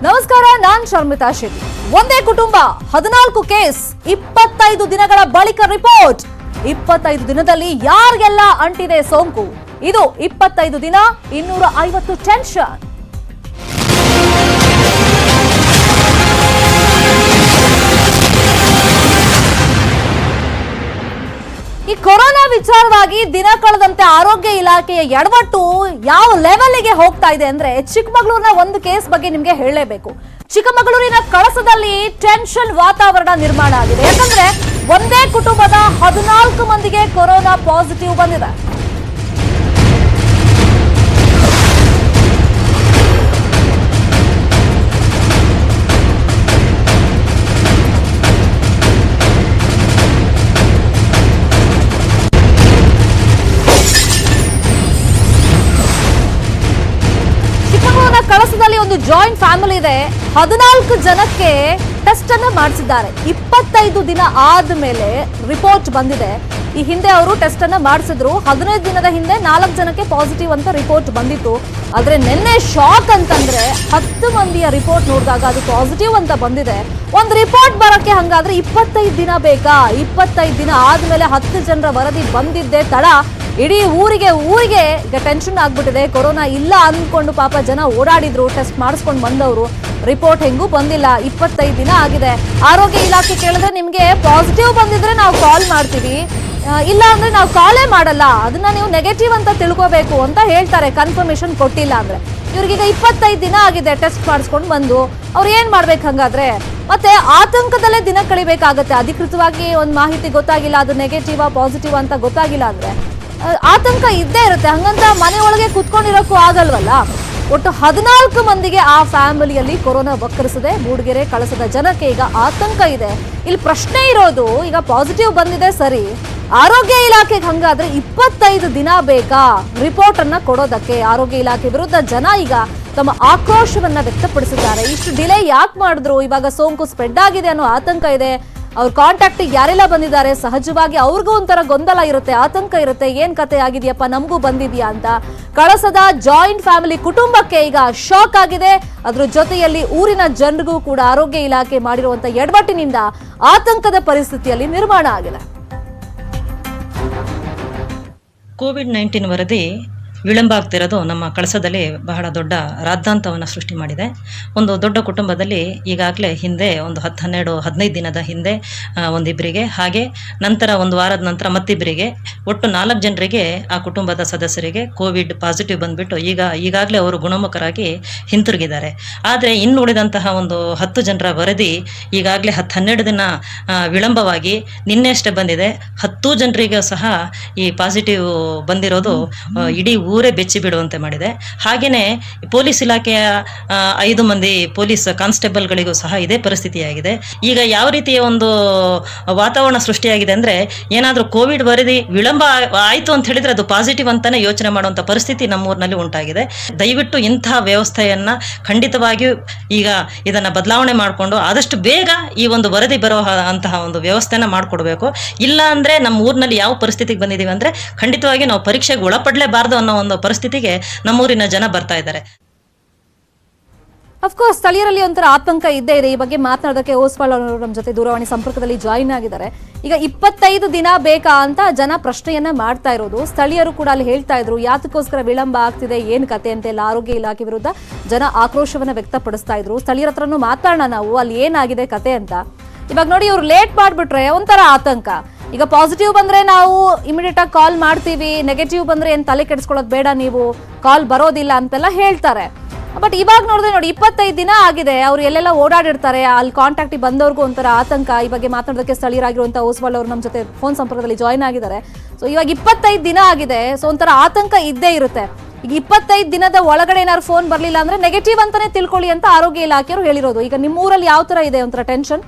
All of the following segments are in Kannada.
ನಮಸ್ಕಾರ, ನಾನ್ ಶರ್ಮಿತಾ ಶೆಟ್ಟಿ. ಒಂದೇ ಕುಟುಂಬ 14 ಕೇಸ್, 25 ದಿನಗಳ ಬಳಿಕ ರಿಪೋರ್ಟ್. 25 ದಿನದಲ್ಲಿ ಯಾರಿಗೆಲ್ಲ ಅಂಟಿದೆ ಸೋಂಕು? ಇದು 25 ದಿನ 250 ಟೆನ್ಷನ್. ಈ ಕೊರೋನಾ ವಿಚಾರವಾಗಿ ದಿನ ಕಳೆದಂತೆ ಆರೋಗ್ಯ ಇಲಾಖೆಯ ಎಡವಟ್ಟು ಯಾವ ಲೆವೆಲ್ಗೆ ಹೋಗ್ತಾ ಇದೆ ಅಂದ್ರೆ, ಚಿಕ್ಕಮಗಳೂರಿನ ಒಂದು ಕೇಸ್ ಬಗ್ಗೆ ನಿಮ್ಗೆ ಹೇಳಲೇಬೇಕು. ಚಿಕ್ಕಮಗಳೂರಿನ ಕಳಸದಲ್ಲಿ ಟೆನ್ಷನ್ ವಾತಾವರಣ ನಿರ್ಮಾಣ ಆಗಿದೆ. ಯಾಕಂದ್ರೆ ಒಂದೇ ಕುಟುಂಬದ 14 ಮಂದಿಗೆ ಕೊರೋನಾ ಪಾಸಿಟಿವ್ ಬಂದಿದೆ. ಕಳಸದಲ್ಲಿ ಒಂದು ಜಾಯಿಂಟ್ ಫ್ಯಾಮಿಲಿ ಇದೆ. 14 ಜನಕ್ಕೆ ಟೆಸ್ಟ್ ಅನ್ನು ಮಾಡಿಸಿದ್ದಾರೆ. 25 ದಿನ ಆದ್ಮೇಲೆ ರಿಪೋರ್ಟ್ ಬಂದಿದೆ. ಈ ಹಿಂದೆ ಅವರು ಟೆಸ್ಟ್ ಅನ್ನ ಮಾಡಿಸಿದ್ರು. 15 ದಿನದ ಹಿಂದೆ 4 ಜನಕ್ಕೆ ಪಾಸಿಟಿವ್ ಅಂತ ರಿಪೋರ್ಟ್ ಬಂದಿತ್ತು. ಆದ್ರೆ ನಿನ್ನೆ ಶಾಕ್ ಅಂತಂದ್ರೆ 10 ಮಂದಿಯ ರಿಪೋರ್ಟ್ ನೋಡಿದಾಗ ಅದು ಪಾಸಿಟಿವ್ ಅಂತ ಬಂದಿದೆ. ಒಂದು ರಿಪೋರ್ಟ್ ಬರಕ್ಕೆ ಹಂಗಾದ್ರೆ 25 ದಿನ ಬೇಕಾ? 25 ದಿನ ಆದ್ಮೇಲೆ 10 ಜನರ ವರದಿ ಬಂದಿದ್ದೆ ತಡ. ಇಡೀ ಊರಿಗೆ ಈಗ ಟೆನ್ಷನ್ ಆಗ್ಬಿಟ್ಟಿದೆ. ಕೊರೋನಾ ಇಲ್ಲ ಅಂದ್ಕೊಂಡು ಪಾಪ ಜನ ಓಡಾಡಿದ್ರು, ಟೆಸ್ಟ್ ಮಾಡಿಸ್ಕೊಂಡು ಬಂದವರು. ರಿಪೋರ್ಟ್ ಹೆಂಗೂ ಬಂದಿಲ್ಲ. 25 ದಿನ ಆಗಿದೆ. ಆರೋಗ್ಯ ಇಲಾಖೆ ಕೇಳಿದ್ರೆ ನಿಮ್ಗೆ ಪಾಸಿಟಿವ್ ಬಂದಿದ್ರೆ ನಾವು ಕಾಲ್ ಮಾಡ್ತೀವಿ, ಇಲ್ಲ ಅಂದ್ರೆ ನಾವು ಕಾಲೇ ಮಾಡಲ್ಲ, ಅದನ್ನ ನೀವು ನೆಗೆಟಿವ್ ಅಂತ ತಿಳ್ಕೋಬೇಕು ಅಂತ ಹೇಳ್ತಾರೆ, ಕನ್ಫರ್ಮೇಶನ್ ಕೊಟ್ಟಿಲ್ಲ ಅಂದ್ರೆ. ಇವ್ರಿಗೀಗ 25 ದಿನ ಆಗಿದೆ ಟೆಸ್ಟ್ ಮಾಡಿಸ್ಕೊಂಡು ಬಂದು. ಅವ್ರು ಏನ್ ಮಾಡ್ಬೇಕು ಹಂಗಾದ್ರೆ? ಮತ್ತೆ ಆತಂಕದಲ್ಲೇ ದಿನ ಕಳಿಬೇಕಾಗತ್ತೆ. ಅಧಿಕೃತವಾಗಿ ಒಂದು ಮಾಹಿತಿ ಗೊತ್ತಾಗಿಲ್ಲ, ಅದು ನೆಗೆಟಿವ್ ಪಾಸಿಟಿವ್ ಅಂತ ಗೊತ್ತಾಗಿಲ್ಲ ಅಂದ್ರೆ ಆತಂಕ ಇದ್ದೇ ಇರುತ್ತೆ. ಹಂಗಂತ ಮನೆ ಒಳಗೆ ಕುತ್ಕೊಂಡಿರೋಕ್ಕೂ ಆಗಲ್ವಲ್ಲ. ಒಟ್ಟು 14 ಮಂದಿಗೆ ಆ ಫ್ಯಾಮಿಲಿಯಲ್ಲಿ ಕೊರೋನಾ ವಕ್ಕರಿಸಿದೆ. ಮೂಡಿಗೆರೆ ಕಳಸದ ಜನಕ್ಕೆ ಈಗ ಆತಂಕ ಇದೆ. ಇಲ್ಲಿ ಪ್ರಶ್ನೆ ಇರೋದು, ಈಗ ಪಾಸಿಟಿವ್ ಬಂದಿದೆ ಸರಿ, ಆರೋಗ್ಯ ಇಲಾಖೆಗೆ ಹಂಗಾದ್ರೆ 25 ದಿನ ಬೇಕಾ ರಿಪೋರ್ಟ್ ಅನ್ನ ಕೊಡೋದಕ್ಕೆ? ಆರೋಗ್ಯ ಇಲಾಖೆ ವಿರುದ್ಧ ಜನ ಈಗ ತಮ್ಮ ಆಕ್ರೋಶವನ್ನ ವ್ಯಕ್ತಪಡಿಸಿದ್ದಾರೆ. ಇಷ್ಟು ಡಿಲೇ ಯಾಕೆ ಮಾಡಿದ್ರು? ಇವಾಗ ಸೋಂಕು ಸ್ಪ್ರೆಡ್ ಆಗಿದೆ ಅನ್ನೋ ಆತಂಕ ಇದೆ. ಅವ್ರ ಕಾಂಟ್ಯಾಕ್ಟ್ ಯಾರೆಲ್ಲ ಬಂದಿದ್ದಾರೆ, ಸಹಜವಾಗಿ ಅವ್ರಿಗೂ ಒಂಥರ ಗೊಂದಲ ಇರುತ್ತೆ, ಆತಂಕ ಇರುತ್ತೆ. ಏನ್ ಕತೆ ಆಗಿದೆಯಪ್ಪ, ನಮಗೂ ಬಂದಿದ್ಯಾ ಅಂತ. ಕಳಸದ ಜಾಯಿಂಟ್ ಫ್ಯಾಮಿಲಿ ಕುಟುಂಬಕ್ಕೆ ಈಗ ಶಾಕ್ ಆಗಿದೆ. ಅದ್ರ ಜೊತೆಯಲ್ಲಿ ಊರಿನ ಜನರಿಗೂ ಕೂಡ ಆರೋಗ್ಯ ಇಲಾಖೆ ಮಾಡಿರುವಂತ ಎಡವಟ್ಟಿನಿಂದ ಆತಂಕದ ಪರಿಸ್ಥಿತಿಯಲ್ಲಿ ನಿರ್ಮಾಣ ಆಗಿದೆ. ಕೋವಿಡ್-19 ವರದಿ ವಿಳಂಬ ಆಗ್ತಿರೋದು ನಮ್ಮ ಕಳಸದಲ್ಲಿ ಬಹಳ ದೊಡ್ಡ ರಾದ್ಧಾಂತವನ್ನು ಸೃಷ್ಟಿ ಮಾಡಿದೆ. ಒಂದು ದೊಡ್ಡ ಕುಟುಂಬದಲ್ಲಿ ಈಗಾಗಲೇ ಹಿಂದೆ ಒಂದು 10-12-15 ದಿನದ ಹಿಂದೆ ಒಂದಿಬ್ಬರಿಗೆ, ಹಾಗೆ ನಂತರ ಒಂದು ವಾರದ ನಂತರ ಮತ್ತಿಬ್ಬರಿಗೆ, ಒಟ್ಟು 4 ಜನರಿಗೆ ಆ ಕುಟುಂಬದ ಸದಸ್ಯರಿಗೆ ಕೋವಿಡ್ ಪಾಸಿಟಿವ್ ಬಂದ್ಬಿಟ್ಟು ಈಗಾಗಲೇ ಅವರು ಗುಣಮುಖರಾಗಿ ಹಿಂತಿರುಗಿದ್ದಾರೆ. ಆದರೆ ಇನ್ನು ಉಳಿದಂತಹ ಒಂದು 10 ಜನರ ವರದಿ ಈಗಾಗಲೇ 10-12 ದಿನ ವಿಳಂಬವಾಗಿ ನಿನ್ನೆಷ್ಟೇ ಬಂದಿದೆ. 10 ಜನರಿಗೆ ಸಹ ಈ ಪಾಸಿಟಿವ್ ಬಂದಿರೋದು ಇಡೀ ಊರೇ ಬೆಚ್ಚಿ ಬಿಡುವಂತೆ ಮಾಡಿದೆ. ಹಾಗೆಯೇ ಪೊಲೀಸ್ ಇಲಾಖೆಯ 5 ಮಂದಿ ಪೊಲೀಸ್ ಕಾನ್ಸ್ಟೇಬಲ್ಗಳಿಗೂ ಸಹ ಇದೇ ಪರಿಸ್ಥಿತಿಯಾಗಿದೆ. ಈಗ ಯಾವ ರೀತಿಯ ಒಂದು ವಾತಾವರಣ ಸೃಷ್ಟಿಯಾಗಿದೆ ಅಂದರೆ, ಏನಾದರೂ ಕೋವಿಡ್ ವರದಿ ವಿಳಂಬ ಆಯಿತು ಅಂತ ಹೇಳಿದರೆ ಅದು ಪಾಸಿಟಿವ್ ಅಂತಾನೆ ಯೋಚನೆ ಮಾಡುವಂಥ ಪರಿಸ್ಥಿತಿ ನಮ್ಮೂರಿನಲ್ಲಿ ಉಂಟಾಗಿದೆ. ದಯವಿಟ್ಟು ಇಂತಹ ವ್ಯವಸ್ಥೆಯನ್ನು ಖಂಡಿತವಾಗಿಯೂ ಈಗ ಇದನ್ನು ಬದಲಾವಣೆ ಮಾಡಿಕೊಂಡು ಆದಷ್ಟು ಬೇಗ ಈ ಒಂದು ವರದಿ ಬರೋ ಅಂತಹ ಒಂದು ವ್ಯವಸ್ಥೆನ ಮಾಡಿಕೊಡ್ಬೇಕು. ಇಲ್ಲ ಅಂದರೆ ನಮ್ಮ ಊರಿನಲ್ಲಿ ಯಾವ ಪರಿಸ್ಥಿತಿಗೆ ಬಂದಿದ್ದೀವಿ ಅಂದರೆ, ಖಂಡಿತವಾಗಿ ನಾವು ಪರೀಕ್ಷೆಗೆ ಒಳಪಡಲೇಬಾರ್ದು ಅನ್ನೋ ಒಂದು ಪರಿಸ್ಥಿತಿಗೆ ನಮ್ಮೂರಿನ ಜನ ಬರ್ತಾ ಇದ್ದಾರೆ. ಅಫ್ಕೋರ್ಸ್ ಸ್ಥಳೀಯರಲ್ಲಿ ಒಂಥರ ಆತಂಕ ಇದ್ದೇ ಇದೆ. ಈ ಬಗ್ಗೆ ಮಾತನಾಡೋದಕ್ಕೆ ಓಸ್ವಾಲ್ ಅವರು ನಮ್ಮ ಜೊತೆ ದೂರವಾಣಿ ಸಂಪರ್ಕದಲ್ಲಿ ಜಾಯಿನ್ ಆಗಿದ್ದಾರೆ. ಈಗ 25 ದಿನ ಬೇಕಾ ಅಂತ ಜನ ಪ್ರಶ್ನೆಯನ್ನ ಮಾಡ್ತಾ ಇರೋದು. ಸ್ಥಳೀಯರು ಕೂಡ ಅಲ್ಲಿ ಹೇಳ್ತಾ ಇದ್ರು, ಯಾತಕ್ಕೋಸ್ಕರ ವಿಳಂಬ ಆಗ್ತಿದೆ, ಏನ್ ಕತೆ ಅಂತೆಲ್ಲ ಆರೋಗ್ಯ ಇಲಾಖೆ ವಿರುದ್ಧ ಜನ ಆಕ್ರೋಶವನ್ನ ವ್ಯಕ್ತಪಡಿಸ್ತಾ ಇದ್ರು. ಸ್ಥಳೀಯರ ಹತ್ರನೂ ಮಾತಾಡೋಣ ನಾವು, ಅಲ್ಲಿ ಏನಾಗಿದೆ ಕತೆ ಅಂತ. ಇವಾಗ ನೋಡಿ, ಇವ್ರು ಲೇಟ್ ಮಾಡ್ಬಿಟ್ರೆ ಒಂಥರ ಆತಂಕ. ಈಗ ಪಾಸಿಟಿವ್ ಬಂದ್ರೆ ನಾವು ಇಮಿಡಿಯೇಟ್ ಆಗಿ ಕಾಲ್ ಮಾಡ್ತೀವಿ, ನೆಗೆಟಿವ್ ಬಂದ್ರೆ ಏನ್ ತಲೆ ಕೆಡಿಸ್ಕೊಳ್ಳೋದು ಬೇಡ, ನೀವು ಕಾಲ್ ಬರೋದಿಲ್ಲ ಅಂತೆಲ್ಲ ಹೇಳ್ತಾರೆ. ಬಟ್ ಇವಾಗ ನೋಡಿದ್ರೆ ನೋಡಿ, 25 ದಿನ ಆಗಿದೆ. ಅವ್ರು ಎಲ್ಲೆಲ್ಲ ಓಡಾಡಿರ್ತಾರೆ, ಅಲ್ಲಿ ಕಾಂಟ್ಯಾಕ್ಟ್ ಬಂದವ್ರಿಗೂ ಒಂಥರ ಆತಂಕ. ಈ ಬಗ್ಗೆ ಮಾತನಾಡೋದಕ್ಕೆ ಸ್ಥಳೀಯರಾಗಿರುವಂತಹ ಓಸ್ವಾಲ್ ಅವರು ನಮ್ಮ ಜೊತೆ ಫೋನ್ ಸಂಪರ್ಕದಲ್ಲಿ ಜಾಯಿನ್ ಆಗಿದ್ದಾರೆ. ಸೊ ಇವಾಗ 25 ದಿನ ಆಗಿದೆ. ಸೊ ಒಂಥರ ಆತಂಕ ಇದ್ದೇ ಇರುತ್ತೆ. ಈಗ 25 ದಿನದ ಒಳಗಡೆ ಏನಾದ್ರು ಫೋನ್ ಬರ್ಲಿಲ್ಲ ಅಂದ್ರೆ ನೆಗೆಟಿವ್ ಅಂತಾನೆ ತಿಳ್ಕೊಳ್ಳಿ ಅಂತ ಆರೋಗ್ಯ ಇಲಾಖೆಯವರು ಹೇಳಿರೋದು. ಈಗ ನಿಮ್ಮ ಊರಲ್ಲಿ ಯಾವ ತರ ಇದೆ ಒಂಥರ ಟೆನ್ಷನ್?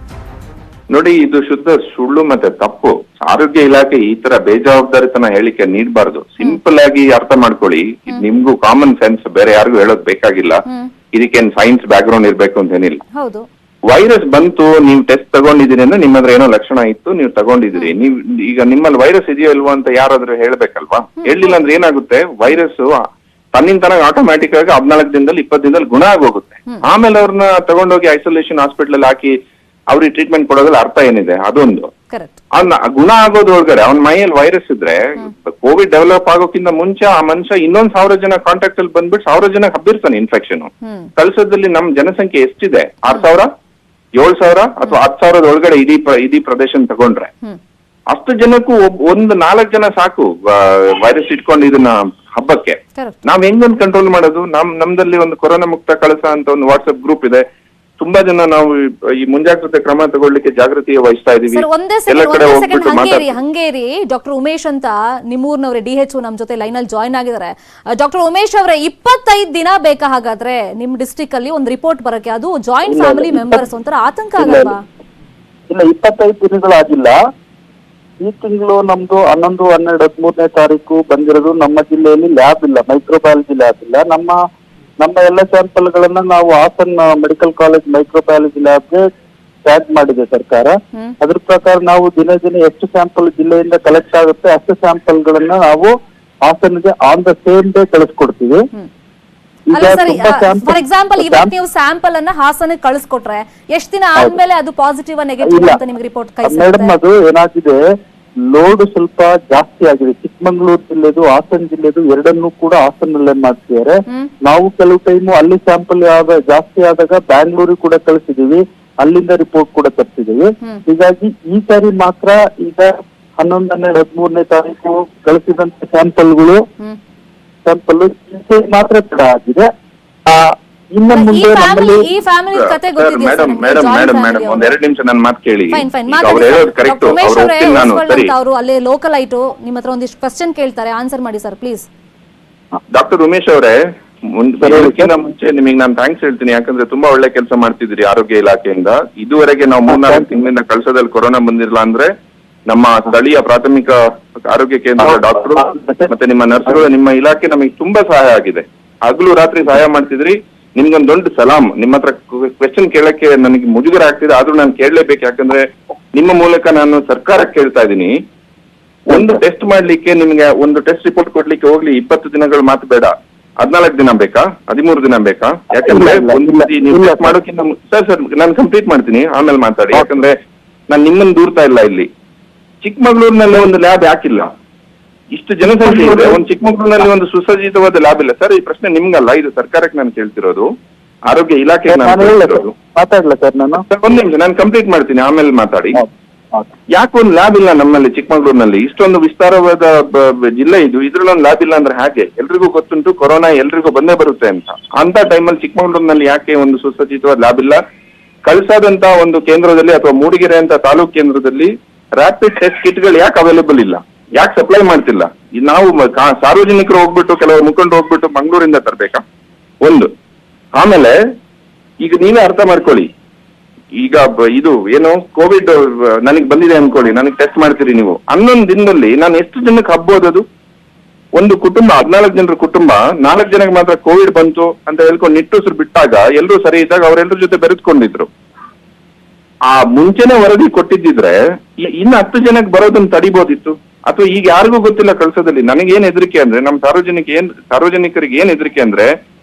ನೋಡಿ, ಇದು ಶುದ್ಧ ಸುಳ್ಳು ಮತ್ತೆ ತಪ್ಪು. ಆರೋಗ್ಯ ಇಲಾಖೆ ಈ ತರ ಬೇಜವಾಬ್ದಾರಿತನ ಹೇಳಿಕೆ ನೀಡಬಾರ್ದು. ಸಿಂಪಲ್ ಆಗಿ ಅರ್ಥ ಮಾಡ್ಕೊಳ್ಳಿ. ನಿಮ್ಗೂ ಕಾಮನ್ ಸೆನ್ಸ್, ಬೇರೆ ಯಾರಿಗೂ ಹೇಳೋದ್ ಬೇಕಾಗಿಲ್ಲ. ಇದಕ್ಕೇನ್ ಸೈನ್ಸ್ ಬ್ಯಾಕ್ ಗ್ರೌಂಡ್ ಇರ್ಬೇಕು ಅಂತ ಏನಿಲ್ಲ. ವೈರಸ್ ಬಂತು, ನೀವು ಟೆಸ್ಟ್ ತಗೊಂಡಿದ್ದೀರಿ ಅಂದ್ರೆ ನಿಮ್ಮ ಹತ್ರ ಏನೋ ಲಕ್ಷಣ ಇತ್ತು, ನೀವು ತಗೊಂಡಿದ್ದೀರಿ. ನೀವು ಈಗ ನಿಮ್ಮಲ್ಲಿ ವೈರಸ್ ಇದೆಯೋ ಇಲ್ವೋ ಅಂತ ಯಾರಾದ್ರೂ ಹೇಳ್ಬೇಕಲ್ವಾ? ಹೇಳಿಲ್ಲ ಅಂದ್ರೆ ಏನಾಗುತ್ತೆ, ವೈರಸ್ ತನ್ನಿಂದ ಆಟೋಮ್ಯಾಟಿಕ್ ಆಗಿ 14 ದಿನದಲ್ಲಿ 20 ದಿನದಲ್ಲಿ ಗುಣ ಆಗೋಗುತ್ತೆ. ಆಮೇಲೆ ಅವ್ರನ್ನ ತಗೊಂಡೋಗಿ ಐಸೋಲೇಷನ್ ಹಾಸ್ಪಿಟಲ್ ಅಲ್ಲಿ ಹಾಕಿ ಅವ್ರಿಗೆ ಟ್ರೀಟ್ಮೆಂಟ್ ಕೊಡೋದ್ರಲ್ಲಿ ಅರ್ಥ ಏನಿದೆ? ಅದೊಂದು ಅವ್ನ ಗುಣ ಆಗೋದ್ರೊಳಗಡೆ ಅವ್ನ ಮೈಯಲ್ಲಿ ವೈರಸ್ ಇದ್ರೆ ಕೋವಿಡ್ ಡೆವಲಪ್ ಆಗೋಕ್ಕಿಂತ ಮುಂಚೆ ಆ ಮನುಷ್ಯ ಇನ್ನೊಂದ್ 1000 ಜನ ಕಾಂಟ್ಯಾಕ್ಟ್ ಅಲ್ಲಿ ಬಂದ್ಬಿಟ್ಟು 1000 ಜನ ಹಬ್ಬಿರ್ತಾನೆ ಇನ್ಫೆಕ್ಷನ್. ಕಳ್ಸೋದ್ರಲ್ಲಿ ನಮ್ ಜನಸಂಖ್ಯೆ ಎಷ್ಟಿದೆ? 6000, 7000 ಅಥವಾ 10,000 ಒಳಗಡೆ ಇಡೀ ಪ್ರದೇಶ ತಗೊಂಡ್ರೆ ಅಷ್ಟು ಜನಕ್ಕೂ ಒಂದು 4 ಜನ ಸಾಕು ವೈರಸ್ ಇಟ್ಕೊಂಡು ಇದನ್ನ ಹಬ್ಬಕ್ಕೆ. ನಾವ್ ಹೆಂಗೊಂದು ಕಂಟ್ರೋಲ್ ಮಾಡೋದು? ನಮ್ದಲ್ಲಿ ಒಂದು ಕೊರೋನಾ ಮುಕ್ತ ಕಳಸ ಅಂತ ಒಂದು ವಾಟ್ಸ್ಆಪ್ ಗ್ರೂಪ್ ಇದೆ. ತುಂಬಾ ಜನ ನಾವು ಈ ಮುಂಜಾಗ್ರತೆ ಕ್ರಮ ತಗೊಳ್ಳಿಕ್ಕೆ ಜಾಗೃತಿ ವಹಿಸ್ತಾ ಇದೀವಿ. ಎಲ್ಲ ಕಡೆ ಹಂಗೇರಿ ಡಾಕ್ಟರ್ ಉಮೇಶ್ ಅಂತ ನಿಮ್ಮೂರ್ನವ್ರೆ DHO ನಮ್ ಜೊತೆ ಲೈನ್ ಅಲ್ಲಿ ಜಾಯ್ನ್ ಆಗಿದ್ದಾರೆ. ಡಾಕ್ಟರ್ ಉಮೇಶ್ ಅವರೇ, 25 ದಿನ ಬೇಕಾ ಹಾಗಾದ್ರೆ ನಿಮ್ ಡಿಸ್ಟ್ರಿಕ್ಟ್ ಅಲ್ಲಿ ಒಂದು ರಿಪೋರ್ಟ್ ಬರಕ್ಕೆ? ಅದು ಜಾಯಿಂಟ್ ಫ್ಯಾಮಿಲಿ ಮೆಂಬರ್ಸ್ ಒಂಥರ ಆತಂಕ ಆಗಲ್ವಾ? ಇಲ್ಲ, 25 ದಿನಗಳಾಗಿಲ್ಲ. ಈ ತಿಂಗಳು ನಮ್ದು 11, 12, 13ನೇ ತಾರೀಕು ಬಂದಿರೋದು. ನಮ್ಮ ಜಿಲ್ಲೆಯಲ್ಲಿ ಲ್ಯಾಬ್ ಇಲ್ಲ, ಮೈಕ್ರೋಬಯಾಲಜಿ ಲ್ಯಾಬ್ ಇಲ್ಲ. ನಮ್ಮ ಎಲ್ಲ ಸ್ಯಾಂಪಲ್ ಗಳನ್ನ ನಾವು ಹಾಸನ ಮೆಡಿಕಲ್ ಕಾಲೇಜ್ ಮೈಕ್ರೋಬಯಾಲಜಿ ಲ್ಯಾಬ್ಗೆ ಟ್ಯಾಗ್ ಮಾಡಿದೆ ಸರ್ಕಾರ. ಅದ್ರ ಪ್ರಕಾರ ನಾವು ದಿನ ಎಷ್ಟು ಸ್ಯಾಂಪಲ್ ಜಿಲ್ಲೆಯಿಂದ ಕಲೆಕ್ಟ್ ಆಗುತ್ತೆ ಅಷ್ಟು ಸ್ಯಾಂಪಲ್ ಗಳನ್ನ ನಾವು ಹಾಸನ್ಗೆ ಆನ್ ದ ಸೇಮ್ ಡೇ ಕಳಿಸ್ಕೊಡ್ತೀವಿ. ಫಾರ್ ಎಕ್ಸಾಂಪಲ್ ಇವತ್ತು ನೀವು ಸ್ಯಾಂಪಲ್ ಅನ್ನ ಹಾಸನಕ್ಕೆ ಕಳಿಸ್ಕೊಟ್ರೆ ಎಷ್ಟು ದಿನ ಆದ್ಮೇಲೆ ಅದು ಪಾಸಿಟಿವ್ ನೆಗೆಟಿವ್ ಅಂತ ನಿಮ್ಗೆ ರಿಪೋರ್ಟ್ ಕೈ ಸಿಗುತ್ತೆ? ಮೇಡಮ್, ಅದು ಏನಾಗಿದೆ, ಲೋಡ್ ಸ್ವಲ್ಪ ಜಾಸ್ತಿ ಆಗಿದೆ. ಚಿಕ್ಕಮಂಗ್ಳೂರು ಜಿಲ್ಲೆದು, ಹಾಸನ ಜಿಲ್ಲೆದು ಎರಡನ್ನೂ ಕೂಡ ಹಾಸನಲ್ಲೇ ಮಾಡ್ತಿದ್ದಾರೆ. ನಾವು ಕೆಲವು ಟೈಮು ಅಲ್ಲಿ ಸ್ಯಾಂಪಲ್ ಜಾಸ್ತಿ ಆದಾಗ ಬ್ಯಾಂಗ್ಳೂರಿಗೆ ಕೂಡ ಕಳಿಸಿದೀವಿ, ಅಲ್ಲಿಂದ ರಿಪೋರ್ಟ್ ಕೂಡ ತರಿಸಿದೀವಿ. ಹೀಗಾಗಿ ಈ ಸಾರಿ ಮಾತ್ರ ಈಗ 11, 12, 13ನೇ ತಾರೀಕು ಕಳಿಸಿದಂತ ಸ್ಯಾಂಪಲ್ ಮಾತ್ರ ತಡ ಆಗಿದೆ. ಇನ್ನು ಮುಂದೆ ಈ ಫ್ಯಾಮಿಲಿ ಕತೆ ಗೊತ್ತಿದೆಯಾ ಸರ್? ಮೇಡಮ್ ಒಂದ್ 2 ನಿಮಿಷ ನನ್ನ ಮಾತು ಕೇಳಿ. ಅವ್ರು ಹೇಳೋದು ಕರೆಕ್ಟ್. ಅವರು ಅಲ್ಲೇ ಲೋಕಲ್ ಆಯ್ತು, ನಿಮ್ಮ ಹತ್ರ ಒಂದಿಷ್ಟು ಕ್ವಶನ್ ಕೇಳ್ತಾರೆ, ಆನ್ಸರ್ ಮಾಡಿ ಸರ್ ಪ್ಲೀಸ್. ಡಾಕ್ಟರ್ ಉಮೇಶ್ ಅವರೇ, ಮುಂಚೆ ನಿಮಗೆ ನಾನು ಥ್ಯಾಂಕ್ಸ್ ಹೇಳ್ತೀನಿ. ಯಾಕಂದ್ರೆ ತುಂಬಾ ಒಳ್ಳೆ ಕೆಲಸ ಮಾಡ್ತಿದ್ರಿ ಆರೋಗ್ಯ ಇಲಾಖೆಯಿಂದ. ಇದುವರೆಗೆ ನಾವು 3-4 ತಿಂಗಳಿಂದ ಕಳ್ಸೋದಲ್ಲಿ ಕೊರೋನಾ ಬಂದಿರಲಿಲ್ಲ ಅಂದ್ರೆ ನಮ್ಮ ಸ್ಥಳೀಯ ಪ್ರಾಥಮಿಕ ಆರೋಗ್ಯ ಕೇಂದ್ರದ ಡಾಕ್ಟರ್ ಮತ್ತೆ ನಿಮ್ಮ ನರ್ಸ್ಗಳು, ನಿಮ್ಮ ಇಲಾಖೆ ನಮಗೆ ತುಂಬಾ ಸಹಾಯ ಆಗಿದೆ. ಹಗಲು ರಾತ್ರಿ ಸಹಾಯ ಮಾಡ್ತಿದ್ರಿ. ನಿಮ್ಗೊಂದು ದೊಡ್ಡ ಸಲಾಂ. ನಿಮ್ಮ ಹತ್ರ ಕ್ವೆಶ್ಚನ್ ಕೇಳಕ್ಕೆ ನನಗೆ ಮುಜುಗರ ಆಗ್ತಿದೆ, ಆದ್ರೂ ನಾನು ಕೇಳಲೇಬೇಕು. ಯಾಕಂದ್ರೆ ನಿಮ್ಮ ಮೂಲಕ ನಾನು ಸರ್ಕಾರಕ್ಕೆ ಕೇಳ್ತಾ ಇದ್ದೀನಿ, ಒಂದು ಟೆಸ್ಟ್ ಮಾಡ್ಲಿಕ್ಕೆ ನಿಮ್ಗೆ ಒಂದು ಟೆಸ್ಟ್ ರಿಪೋರ್ಟ್ ಕೊಡ್ಲಿಕ್ಕೆ ಹೋಗ್ಲಿ 20 ದಿನಗಳು ಮಾತು ಬೇಡ, 14 ದಿನ ಬೇಕಾ, 13 ದಿನ ಬೇಕಾ? ಯಾಕಂದ್ರೆ ನೀವು ಟೆಸ್ಟ್ ಮಾಡೋಕ್ಕಿಂತ ಸರ್ ನಾನು ಕಂಪ್ಲೀಟ್ ಮಾಡ್ತೀನಿ, ಆಮೇಲೆ ಮಾತಾಡಿ. ಯಾಕಂದ್ರೆ ನಾನು ನಿಮ್ಮನ್ನು ದೂರ್ತಾ ಇಲ್ಲ. ಇಲ್ಲಿ ಚಿಕ್ಕಮಗಳೂರಿನಲ್ಲಿ ಒಂದು ಲ್ಯಾಬ್ ಯಾಕಿಲ್ಲ? ಇಷ್ಟು ಜನಸಂಖ್ಯೆ ಇದೆ, ಒಂದು ಚಿಕ್ಕಮಗಳೂರಿನಲ್ಲಿ ಒಂದು ಸುಸಜ್ಜಿತವಾದ ಲ್ಯಾಬ್ ಇಲ್ಲ. ಸರ್, ಈ ಪ್ರಶ್ನೆ ನಿಮ್ಗಲ್ಲ, ಇದು ಸರ್ಕಾರಕ್ಕೆ ನಾನು ಕೇಳ್ತಿರೋದು, ಆರೋಗ್ಯ ಇಲಾಖೆಗೆ ನಾನು ಕೇಳ್ತಿರೋದು. ಮಾತಾಡ್ಲ ಸರ್ ನಾನು? ಒಂದ್ ನಿಮಿಷ, ನಾನು ಕಂಪ್ಲೀಟ್ ಮಾಡ್ತೀನಿ, ಆಮೇಲೆ ಮಾತಾಡಿ. ಯಾಕೆ ಒಂದು ಲ್ಯಾಬ್ ಇಲ್ಲ ನಮ್ಮಲ್ಲಿ ಚಿಕ್ಕಮಗಳೂರಿನಲ್ಲಿ? ಇಷ್ಟೊಂದು ವಿಸ್ತಾರವಾದ ಜಿಲ್ಲೆ ಇದು, ಇದ್ರಲ್ಲಿ ಒಂದು ಲ್ಯಾಬ್ ಇಲ್ಲ ಅಂದ್ರೆ ಹಾಗೆ? ಎಲ್ರಿಗೂ ಗೊತ್ತುಂಟು ಕೊರೋನಾ ಎಲ್ರಿಗೂ ಬಂದೇ ಬರುತ್ತೆ ಅಂತ ಟೈಮಲ್ಲಿ ಚಿಕ್ಕಮಗಳೂರಿನಲ್ಲಿ ಯಾಕೆ ಒಂದು ಸುಸಜ್ಜಿತವಾದ ಲ್ಯಾಬ್ ಇಲ್ಲ? ಕಳ್ಸಾದಂತ ಒಂದು ಕೇಂದ್ರದಲ್ಲಿ ಅಥವಾ ಮೂಡಿಗೆರೆ ಅಂತ ತಾಲೂಕ್ ಕೇಂದ್ರದಲ್ಲಿ ರ್ಯಾಪಿಡ್ ಟೆಸ್ಟ್ ಕಿಟ್ಗಳು ಯಾಕೆ ಅವೈಲೇಬಲ್ ಇಲ್ಲ? ಯಾಕೆ ಸಪ್ಲೈ ಮಾಡ್ತಿಲ್ಲ? ನಾವು ಸಾರ್ವಜನಿಕರು ಹೋಗ್ಬಿಟ್ಟು, ಕೆಲವರು ಮುಖಂಡರು ಹೋಗ್ಬಿಟ್ಟು ಮಂಗಳೂರಿಂದ ತರಬೇಕಾ? ಒಂದು. ಆಮೇಲೆ ಈಗ ನೀವೇ ಅರ್ಥ ಮಾಡ್ಕೊಳ್ಳಿ, ಈಗ ಇದು ಏನು ಕೋವಿಡ್ ನನಗೆ ಬಂದಿದೆ ಅನ್ಕೊಳ್ಳಿ, ನನಗೆ ಟೆಸ್ಟ್ ಮಾಡ್ತೀರಿ ನೀವು. 11 ದಿನದಲ್ಲಿ ನಾನು ಎಷ್ಟು ಜನಕ್ಕೆ ಹಬ್ಬೋದದು? ಒಂದು ಕುಟುಂಬ, 14 ಜನರ ಕುಟುಂಬ, 4 ಜನಕ್ಕೆ ಮಾತ್ರ ಕೋವಿಡ್ ಬಂತು ಅಂತ ಹೇಳ್ಕೊಂಡು ನಿಟ್ಟುಸಿರು ಬಿಟ್ಟಾಗ ಎಲ್ಲರೂ ಸರಿ ಇದ್ದಾಗ ಅವರೆಲ್ಲರ ಜೊತೆ ಬೆರೆತ್ಕೊಂಡಿದ್ರು. ಆ ಮುಂಚೆನೆ ವರದಿ ಕೊಟ್ಟಿದ್ದಿದ್ರೆ ಇನ್ನು 10 ಜನಕ್ಕೆ ಬರೋದನ್ನ ತಡಿಬೋದಿತ್ತು. ಅಥವಾ ಈಗ ಯಾರಿಗೂ ಗೊತ್ತಿಲ್ಲ ಕಳ್ಸೋದಲ್ಲಿ. ನನಗೇನ್ ಹೆದರಿಕೆ ಅಂದ್ರೆ, ನಮ್ಮ ಸಾರ್ವಜನಿಕರಿಗೆ ಏನ್ ಹೆದರಿಕೆ ಅಂದ್ರೆ,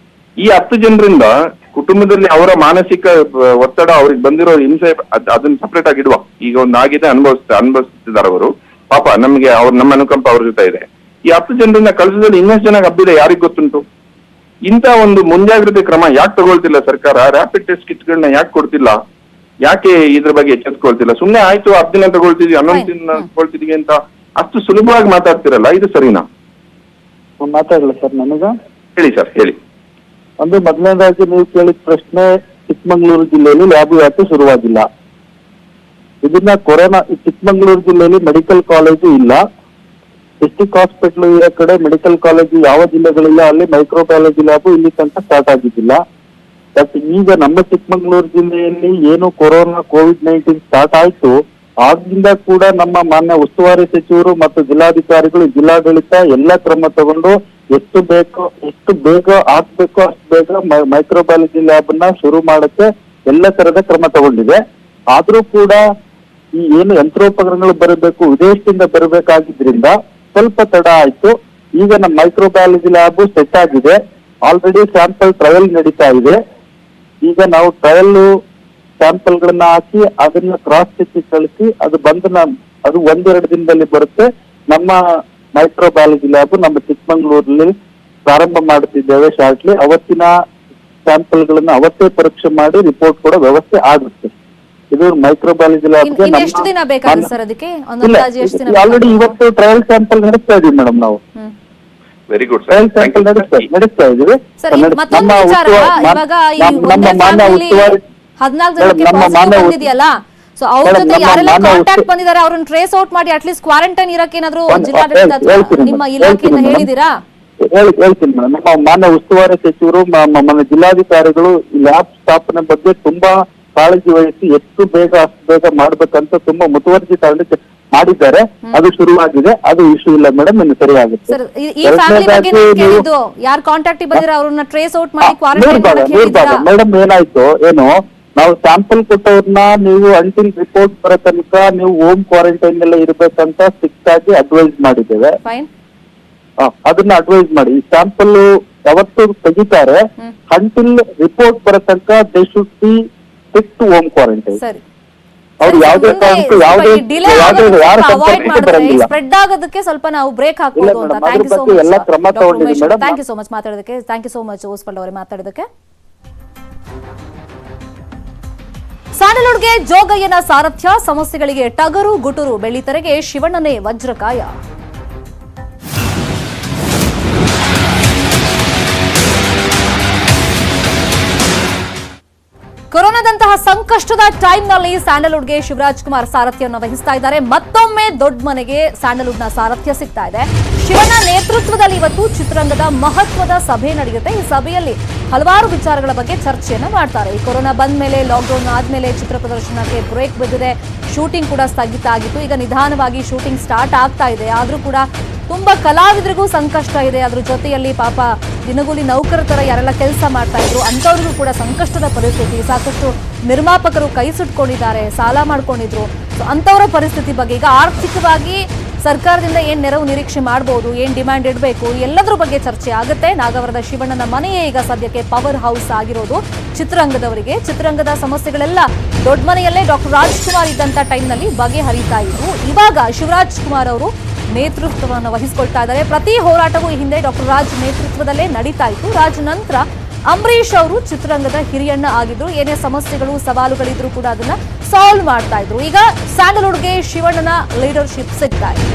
ಈ 10 ಜನರಿಂದ ಕುಟುಂಬದಲ್ಲಿ ಅವರ ಮಾನಸಿಕ ಒತ್ತಡ, ಅವ್ರಿಗೆ ಬಂದಿರೋ ಹಿಂಸೆ, ಅದನ್ನ ಸಪ್ರೇಟ್ ಆಗಿ ಇಡುವ. ಈಗ ಒಂದು ಆಗಿದೆ, ಅನುಭವಿಸ್ತಿದ್ದಾರೆ ಅವರು. ಪಾಪ ನಮ್ಗೆ ನಮ್ಮ ಅನುಕಂಪ ಅವ್ರ ಜೊತೆ ಇದೆ. ಈ 10 ಜನರಿಂದ ಕಳ್ಸೋದಲ್ಲಿ ಇನ್ನಷ್ಟು ಜನಕ್ಕೆ ಹಬ್ಬಿದೆ, ಯಾರಿಗ್ ಗೊತ್ತುಂಟು? ಇಂಥ ಒಂದು ಮುಂಜಾಗ್ರತೆ ಕ್ರಮ ಯಾಕೆ ತಗೊಳ್ತಿಲ್ಲ ಸರ್ಕಾರ? ರ್ಯಾಪಿಡ್ ಟೆಸ್ಟ್ ಕಿಟ್ಗಳನ್ನ ಯಾಕೆ ಕೊಡ್ತಿಲ್ಲ? ಯಾಕೆ ಇದ್ರ ಬಗ್ಗೆ ಎಚ್ಚೆತ್ಕೊಳ್ತಿಲ್ಲ? ಸುಮ್ನೆ ಆಯ್ತು 10 ದಿನ ತಗೊಳ್ತಿದ್ವಿ, 11 ದಿನ ತಗೊಳ್ತಿದ್ವಿ ಅಂತ ಅಷ್ಟು ಸುಲಭವಾಗಿ ಮಾತಾಡ್ತಿರಲ್ಲ, ಇದು ಸರಿನಾ? ಮಾತಾಡಲ್ಲ ಸರ್ ನನಗ? ಹೇಳಿ ಸರ್, ಹೇಳಿ. ಒಂದು ಮೊದಲನೇದಾಗಿ ನೀವು ಕೇಳಿದ ಪ್ರಶ್ನೆ, ಚಿಕ್ಕಮಗಳೂರು ಜಿಲ್ಲೆಯಲ್ಲಿ ಲ್ಯಾಬ್ ಯಾಕೆ ಶುರುವಾಗಿಲ್ಲ? ಇದನ್ನ ಕೊರೋನಾ, ಚಿಕ್ಕಮಗಳೂರು ಜಿಲ್ಲೆಯಲ್ಲಿ ಮೆಡಿಕಲ್ ಕಾಲೇಜು ಇಲ್ಲ, ಡಿಸ್ಟ್ರಿಕ್ಟ್ ಹಾಸ್ಪಿಟಲ್ ಇರೋ ಕಡೆ ಮೆಡಿಕಲ್ ಕಾಲೇಜು ಯಾವ ಜಿಲ್ಲೆಗಳಿಲ್ಲ ಅಲ್ಲಿ ಮೈಕ್ರೋಬಯಾಲಜಿ ಲ್ಯಾಬ್ ಇಲ್ಲಿ ತನಕ ಸ್ಟಾರ್ಟ್ ಆಗಿದ್ದಿಲ್ಲ. ಬಟ್ ಈಗ ನಮ್ಮ ಚಿಕ್ಕಮಗಳೂರು ಜಿಲ್ಲೆಯಲ್ಲಿ ಏನು ಕೊರೋನಾ COVID-19 ಸ್ಟಾರ್ಟ್ ಆಯ್ತು, ಆಗಿಂದ ಕೂಡ ನಮ್ಮ ಮಾನ್ಯ ಉಸ್ತುವಾರಿ ಸಚಿವರು ಮತ್ತು ಜಿಲ್ಲಾಧಿಕಾರಿಗಳು, ಜಿಲ್ಲಾಡಳಿತ ಎಲ್ಲ ಕ್ರಮ ತಗೊಂಡು ಎಷ್ಟು ಬೇಗ ಆಗ್ಬೇಕು ಅಷ್ಟು ಬೇಗ ಮೈಕ್ರೋಬಯಾಲಜಿ ಲ್ಯಾಬ್ ನ ಶುರು ಮಾಡಕ್ಕೆ ಎಲ್ಲ ತರದ ಕ್ರಮ ತಗೊಂಡಿದೆ. ಆದ್ರೂ ಕೂಡ ಈ ಏನು ಯಂತ್ರೋಪಕರಣಗಳು ಬರಬೇಕು, ವಿದೇಶದಿಂದ ಬರಬೇಕಾಗಿದ್ರಿಂದ ಸ್ವಲ್ಪ ತಡ ಆಯ್ತು. ಈಗ ನಮ್ಮ ಮೈಕ್ರೋಬಯಾಲಜಿ ಲ್ಯಾಬ್ ಸೆಟ್ ಆಗಿದೆ. ಆಲ್ರೆಡಿ ಸ್ಯಾಂಪಲ್ ಟ್ರಯಲ್ ನಡೀತಾ ಇದೆ. ಈಗ ನಾವು ಟ್ರಯಲ್ ಸ್ಯಾಂಪಲ್ ಗಳನ್ನ ಹಾಕಿ ಅದನ್ನ ಕ್ರಾಸ್ ಚೆಕ್ ಕಳಿಸಿ ಅದು ಅದು 1-2 ದಿನದಲ್ಲಿ ಬರುತ್ತೆ. ನಮ್ಮ ಮೈಕ್ರೋಬಯಾಲಜಿ ಲ್ಯಾಬ್ ನಮ್ಮ ಚಿಕ್ಕಮಂಗ್ಳೂರಲ್ಲಿ ಪ್ರಾರಂಭ ಮಾಡುತ್ತಿದ್ದೇವೆ ಶಾರ್ಟ್ಲಿ. ಅವತ್ತಿನ ಸ್ಯಾಂಪಲ್ ಗಳನ್ನ ಅವತ್ತೇ ಪರೀಕ್ಷೆ ಮಾಡಿ ರಿಪೋರ್ಟ್ ಕೊಡೋ ವ್ಯವಸ್ಥೆ ಆಗುತ್ತೆ. ಇದು ಮೈಕ್ರೋಬಯಾಲಜಿ ಲ್ಯಾಬ್ ಎಷ್ಟು ದಿನ ಬೇಕಾಗುತ್ತೆ ಸರ್ ಅದಕ್ಕೆ? ಒಂದು ಅಂದಾಜು ಎಷ್ಟು ದಿನ? ಆಲ್ರೆಡಿ ಇವತ್ತು ಟ್ರಯಲ್ ಸ್ಯಾಂಪಲ್ ನಡೆಸ್ತಾ ಇದೀವಿ ಮೇಡಮ್. ನಾವು ವೆರಿ ಗುಡ್ ಟ್ರಯಲ್ ಸ್ಯಾಂಪಲ್ ನಡೆಸ್ತಾ ಇದೀವಿ. ಸರ್, ಮತ್ತೊಂದು ವಿಚಾರ, ಇವಾಗ ಈ ಒಂದೇ ಫ್ಯಾಮಿಲಿ 14 ಜನಕ್ಕೆ ಪಾಸಿಟಿವ್ ಬಂದಿದೆಯಲ್ಲ, ಸೊ ಅವ್ರ ಜೊತೆ ಯಾರೆಲ್ಲ ಕಾಂಟ್ಯಾಕ್ಟ್ ಬಂದಿದ್ದಾರೆ ಅವ್ರನ್ನ ಟ್ರೇಸ್ ಔಟ್ ಮಾಡಿ ಅಟ್ಲೀಸ್ಟ್ ಕ್ವಾರಂಟೈನ್ ಇರಕ್ಕೆ ಏನಾದ್ರು ಜಿಲ್ಲಾಡಳಿತ ಅಥವಾ ನಿಮ್ಮ ಇಲಾಖೆಯಿಂದ ಹೇಳಿದೀರಾ? ಹೇಳ್ತೀನಿ ಮೇಡಮ್. ನಮ್ಮ ಮಾನ್ಯ ಉಸ್ತುವಾರಿ ಸಚಿವರು ಜಿಲ್ಲಾಧಿಕಾರಿಗಳು ಲ್ಯಾಬ್ ಸ್ಥಾಪನೆ ಬಗ್ಗೆ ತುಂಬಾ ಕಾಳಜಿ ವಹಿಸಿ ಎಷ್ಟು ಬೇಗ ಅಷ್ಟು ಬೇಗ ಮಾಡ್ಬೇಕಂತ ತುಂಬಾ ಮುತುವರ್ಜಿ ತಗೊಂಡು ಮಾಡಿದ್ದಾರೆ. ಅದು ಶುರುವಾಗಿದೆ. ಅದು ಇಶ್ಯೂ ಇಲ್ಲ ಮೇಡಮ್, ಇನ್ನು ಸರಿಯಾಗುತ್ತೆ. ಸರ್, ಈ ಫ್ಯಾಮಿಲಿ ಬಗ್ಗೆ ನಾನು ಕೇಳಿದ್ದು, ಯಾರು ಕಾಂಟ್ಯಾಕ್ಟ್ ಬಂದಿರ ಅವ್ರನ್ನ ಟ್ರೇಸ್ ಔಟ್ ಮಾಡಿ ಕ್ವಾರಂಟೈನ್ ಮಾಡಕ್ಕೆ ಹೇಳಿದ್ರಾ? ಮೇಡಮ್ ಏನಾಯ್ತು ನಾವು ಸ್ಯಾಂಪಲ್ ಕೊಟ್ಟವ್ರನ್ನ ನೀವು ಅಂಟಿಲ್ ರಿಪೋರ್ಟ್ ಬರೋ ತನಕ ನೀವು ಹೋಮ್ ಕ್ವಾರಂಟೈನ್ ಎಲ್ಲ ಇರ್ಬೇಕಂತ ಸ್ಟ್ರಿಕ್ಟ್ ಆಗಿ ಅಡ್ವೈಸ್ ಮಾಡಿದ್ದೇವೆ. ಅದನ್ನ ಅಡ್ವೈಸ್ ಮಾಡಿ ಈ ಸ್ಯಾಂಪಲ್ ಯಾವತ್ತು ತೆಗಿತಾರೆ ಅಂಟಿಲ್ ರಿಪೋರ್ಟ್ ಬರೋ ತನಕ they should be strict home quarantine. ಅವ್ರು ಯಾವುದೇ ಕಾರಣಕ್ಕೂ ಯಾರ ಸಂಪರ್ಕಕ್ಕೆ ಬರಂಗಿಲ್ಲ. ಸ್ಪ್ರೆಡ್ ಆಗೋದಕ್ಕೆ ಸ್ವಲ್ಪ ನಾವು ಬ್ರೇಕ್ ಹಾಕಬಹುದು ಅಂತ. Thank you so much. ಎಲ್ಲ ಕ್ರಮ ತಗೊಂಡಿದ್ದೀವಿ madam. Thank you so much ಮಾತಾಡೋದಕ್ಕೆ. ಥ್ಯಾಂಕ್ ಯು ಸೋ ಮಚ್ ಓಸ್ಪಲ್ ಅವರೇ ಮಾತಾಡೋದಕ್ಕೆ. ಸ್ಯಾಂಡಲ್ವುಡ್ಗೆ ಜೋಗಯ್ಯನ ಸಾರಥ್ಯ, ಸಮಸ್ಯೆಗಳಿಗೆ ಟಗರು ಗುಟುರು, ಬೆಳ್ಳಿತೆರೆಗೆ ಶಿವಣ್ಣನೇ ವಜ್ರಕಾಯ. ಕೊರೋನಾದಂತಹ ಸಂಕಷ್ಟದ ಟೈಮ್ನಲ್ಲಿ ಸ್ಯಾಂಡಲ್ವುಡ್ಗೆ ಶಿವರಾಜ್ ಕುಮಾರ್ ಸಾರಥ್ಯವನ್ನು ವಹಿಸ್ತಾ ಇದ್ದಾರೆ. ಮತ್ತೊಮ್ಮೆ ದೊಡ್ಡ ಮನೆಗೆ ಸ್ಯಾಂಡಲ್ವುಡ್ನ ಸಾರಥ್ಯ ಸಿಗ್ತಾ ಇದೆ. ಶಿವಣ್ಣ ನೇತೃತ್ವದಲ್ಲಿ ಇವತ್ತು ಚಿತ್ರರಂಗದ ಮಹತ್ವದ ಸಭೆ ನಡೆಯುತ್ತೆ. ಈ ಸಭೆಯಲ್ಲಿ ಹಲವಾರು ವಿಚಾರಗಳ ಬಗ್ಗೆ ಚರ್ಚೆಯನ್ನು ಮಾಡ್ತಾರೆ. ಈ ಕೊರೋನಾ ಬಂದ ಮೇಲೆ, ಲಾಕ್ಡೌನ್ ಆದ್ಮೇಲೆ ಚಿತ್ರ ಪ್ರದರ್ಶನಕ್ಕೆ ಬ್ರೇಕ್ ಬಿದ್ದಿದೆ. ಶೂಟಿಂಗ್ ಕೂಡ ಸ್ಥಗಿತ ಆಗಿತ್ತು. ಈಗ ನಿಧಾನವಾಗಿ ಶೂಟಿಂಗ್ ಸ್ಟಾರ್ಟ್ ಆಗ್ತಾ ಇದೆ. ಆದ್ರೂ ಕೂಡ ತುಂಬಾ ಕಲಾವಿದರಿಗೂ ಸಂಕಷ್ಟ ಇದೆ. ಅದ್ರ ಜೊತೆಯಲ್ಲಿ ಪಾಪ ದಿನಗೂಲಿ ನೌಕರ ತರ ಯಾರೆಲ್ಲ ಕೆಲಸ ಮಾಡ್ತಾ ಇದ್ರು ಅಂತವ್ರಿಗೂ ಕೂಡ ಸಂಕಷ್ಟದ ಪರಿಸ್ಥಿತಿ. ಸಾಕಷ್ಟು ನಿರ್ಮಾಪಕರು ಕೈ ಸುಟ್ಕೊಂಡಿದ್ದಾರೆ, ಸಾಲ ಮಾಡ್ಕೊಂಡಿದ್ರು. ಅಂತವರ ಪರಿಸ್ಥಿತಿ ಬಗ್ಗೆ ಈಗ ಆರ್ಥಿಕವಾಗಿ ಸರ್ಕಾರದಿಂದ ಏನ್ ನೆರವು ನಿರೀಕ್ಷೆ ಮಾಡಬಹುದು, ಏನ್ ಡಿಮ್ಯಾಂಡ್ ಇಡಬೇಕು, ಎಲ್ಲದರ ಬಗ್ಗೆ ಚರ್ಚೆ ಆಗುತ್ತೆ. ನಾಗವರದ ಶಿವಣ್ಣನ ಮನೆಯೇ ಈಗ ಸದ್ಯಕ್ಕೆ ಪವರ್ ಹೌಸ್ ಆಗಿರೋದು ಚಿತ್ರರಂಗದವರಿಗೆ. ಚಿತ್ರರಂಗದ ಸಮಸ್ಯೆಗಳೆಲ್ಲ ದೊಡ್ಡ ಮನೆಯಲ್ಲೇ ಡಾಕ್ಟರ್ ರಾಜ್ಕುಮಾರ್ ಇದ್ದಂತ ಟೈಮ್ನಲ್ಲಿ ಬಗೆಹರಿತಾ ಇದ್ರು. ಇವಾಗ ಶಿವರಾಜ್ ಕುಮಾರ್ ಅವರು ನೇತೃತ್ವವನ್ನು ವಹಿಸಿಕೊಳ್ತಾ ಇದ್ದಾರೆ. ಪ್ರತಿ ಹೋರಾಟವೂ ಈ ಹಿಂದೆ ಡಾಕ್ಟರ್ ರಾಜ್ ನೇತೃತ್ವದಲ್ಲೇ ನಡೀತಾ ಇತ್ತು. ರಾಜ್ ನಂತರ ಅಂಬರೀಷ್ ಅವರು ಚಿತ್ರರಂಗದ ಹಿರಿಯಣ್ಣ ಆಗಿದ್ರು. ಏನೇ ಸಮಸ್ಯೆಗಳು ಸವಾಲುಗಳಿದ್ರು ಕೂಡ ಅದನ್ನ ಸಾಲ್ವ್ ಮಾಡ್ತಾ ಇದ್ರು. ಈಗ ಸ್ಯಾಂಡಲ್ವುಡ್ಗೆ ಶಿವಣ್ಣನ ಲೀಡರ್ಶಿಪ್ ಸಿಗ್ತಾ ಇದೆ.